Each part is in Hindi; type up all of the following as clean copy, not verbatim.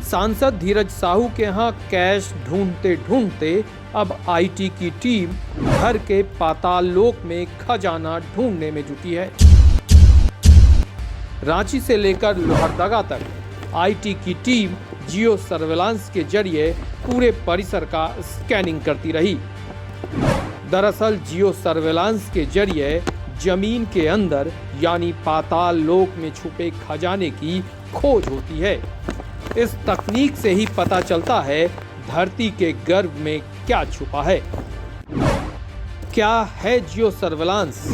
सांसद धीरज साहू के यहाँ कैश ढूंढते ढूंढते अब आईटी की टीम घर के पाताल लोक में खजाना ढूंढने में जुटी है। रांची से लेकर लोहरदगा तक आईटी की टीम जियो सर्विलांस के जरिए पूरे परिसर का स्कैनिंग करती रही। दरअसल जियो सर्विलांस के जरिए जमीन के अंदर यानी पाताल लोक में छुपे खजाने की खोज होती है। इस तकनीक से ही पता चलता है धरती के गर्भ में क्या छुपा है। क्या है जियो सर्विलांस,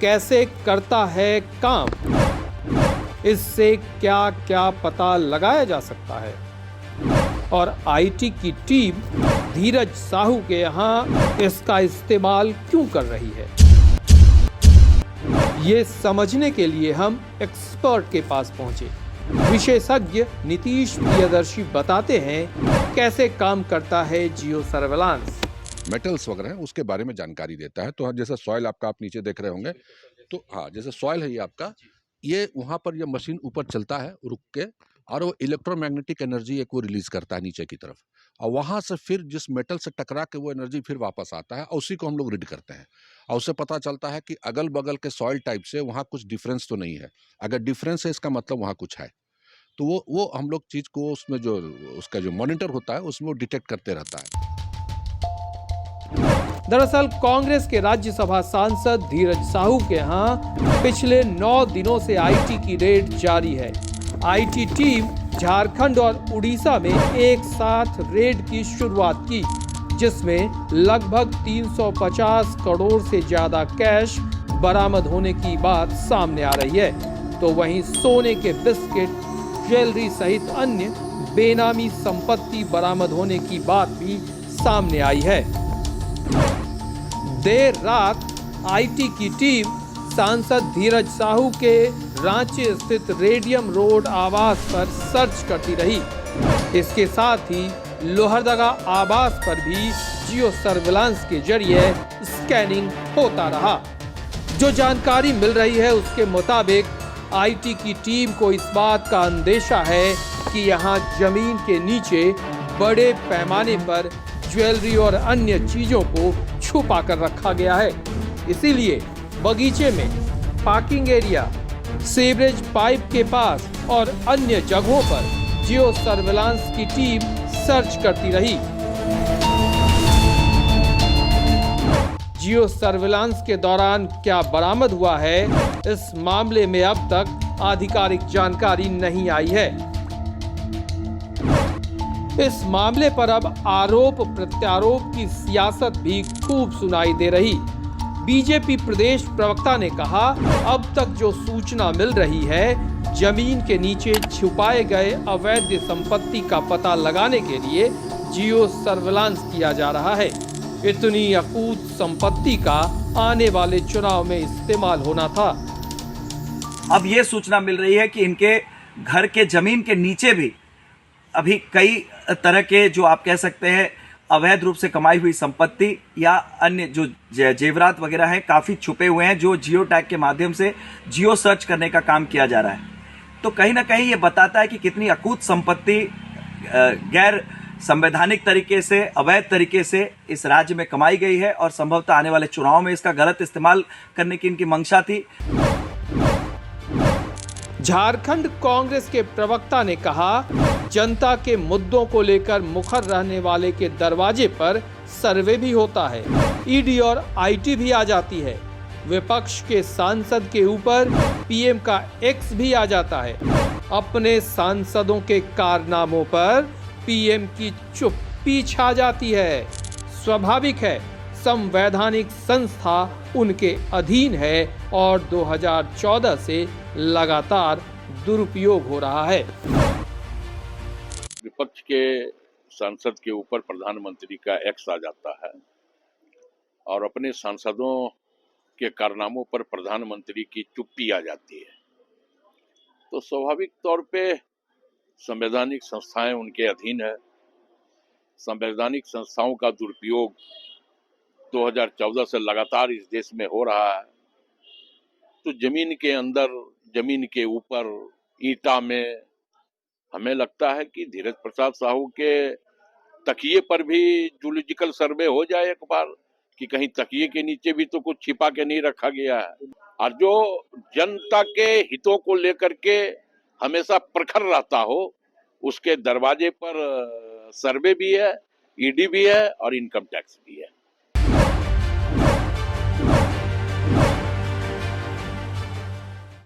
कैसे करता है काम, इससे क्या क्या पता लगाया जा सकता है और आईटी की टीम धीरज साहू के यहाँ इसका इस्तेमाल क्यों कर रही है, ये समझने के लिए हम एक्सपर्ट के पास पहुंचे। विशेषज्ञ नीतीश प्रियदर्शी बताते हैं कैसे काम करता है जियो सर्विलांस। मेटल्स वगैरह हैं उसके बारे में जानकारी देता है। तो जैसे सॉइल आपका आप नीचे देख रहे होंगे, तो हाँ जैसे सॉइल है ये आपका, ये वहाँ पर ये मशीन ऊपर चलता है रुक के, और वो इलेक्ट्रोमैग्नेटिक एनर्जी एक वो रिलीज करता है नीचे की तरफ, और वहाँ से फिर जिस मेटल से टकरा के वो एनर्जी फिर वापस आता है और उसी को हम लोग रीड करते हैं। और उससे पता चलता है कि अगल बगल के सॉइल टाइप से वहाँ कुछ डिफरेंस तो नहीं है। अगर डिफरेंस है इसका मतलब वहाँ कुछ है। तो वो हम लोग चीज़ को उसमें जो उसका जो मॉनिटर होता है उसमें वो डिटेक्ट करते रहता है। दरअसल कांग्रेस के राज्यसभा सांसद धीरज साहू के यहाँ पिछले 9 दिनों से आईटी की रेड जारी है। आईटी टीम झारखंड और उड़ीसा में एक साथ रेड की शुरुआत की, जिसमें लगभग 350 करोड़ से ज्यादा कैश बरामद होने की बात सामने आ रही है। तो वहीं सोने के बिस्किट, ज्वेलरी सहित अन्य बेनामी संपत्ति बरामद होने की बात भी सामने आई है। देर रात आईटी की टीम सांसद धीरज साहू के रांची स्थित रेडियम रोड आवास पर सर्च करती रही। इसके साथ ही लोहरदगा आवास पर भी जियो सर्विलांस के जरिए स्कैनिंग होता रहा। जो जानकारी मिल रही है उसके मुताबिक आईटी की टीम को इस बात का अंदेशा है कि यहाँ जमीन के नीचे बड़े पैमाने पर ज्वेलरी और अन्य चीजों को छुपा कर रखा गया है। इसीलिए बगीचे में, पार्किंग एरिया, सीवरेज पाइप के पास और अन्य जगहों पर जियो सर्विलांस की टीम सर्च करती रही। जियो सर्विलांस के दौरान क्या बरामद हुआ है, इस मामले में अब तक आधिकारिक जानकारी नहीं आई है। इस मामले पर अब आरोप प्रत्यारोप की सियासत भी खूब सुनाई दे रही। बीजेपी प्रदेश प्रवक्ता ने कहा, अब तक जो सूचना मिल रही है, जमीन के नीचे छुपाए गए अवैध संपत्ति का पता लगाने के लिए जियो सर्विलांस किया जा रहा है। इतनी अकूत संपत्ति का आने वाले चुनाव में इस्तेमाल होना था। अब ये सूचना मिल रही है कि इनके घर के जमीन के नीचे भी अभी कई तरह के, जो आप कह सकते हैं अवैध रूप से कमाई हुई संपत्ति या अन्य जो जेवरात वगैरह है, काफी छुपे हुए हैं, जो जियो टैग के माध्यम से जियो सर्च करने का काम किया जा रहा है। तो कहीं ना कहीं ये बताता है कि कितनी अकूत संपत्ति गैर संवैधानिक तरीके से, अवैध तरीके से इस राज्य में कमाई गई है और संभवतः आने वाले चुनाव में इसका गलत इस्तेमाल करने की इनकी मंशा थी। झारखंड कांग्रेस के प्रवक्ता ने कहा, जनता के मुद्दों को लेकर मुखर रहने वाले के दरवाजे पर सर्वे भी होता है, ईडी और आईटी भी आ जाती है, विपक्ष के सांसद के ऊपर पीएम का एक्स भी आ जाता है। अपने सांसदों के कारनामों पर पीएम की चुप्पी छा जाती है। स्वाभाविक है, संवैधानिक संस्था उनके अधीन है और 2014 से लगातार दुरुपयोग हो रहा है। विपक्ष के सांसद के ऊपर प्रधानमंत्री का एक्स आ जाता है और अपने सांसदों के कारनामों पर प्रधानमंत्री की चुप्पी आ जाती है, तो स्वाभाविक तौर पे संवैधानिक संस्थाएं उनके अधीन है। संवैधानिक संस्थाओं का दुरुपयोग 2014 से लगातार इस देश में हो रहा है, तो जमीन के अंदर, जमीन के ऊपर, ईंटा में हमें लगता है कि धीरज प्रसाद साहू के तकिए पर भी जूलॉजिकल सर्वे हो जाए एक बार, कि कहीं तकिए के नीचे भी तो कुछ छिपा के नहीं रखा गया है। और जो जनता के हितों को लेकर के हमेशा प्रखर रहता हो, उसके दरवाजे पर सर्वे भी है, ईडी भी है और इनकम टैक्स भी है।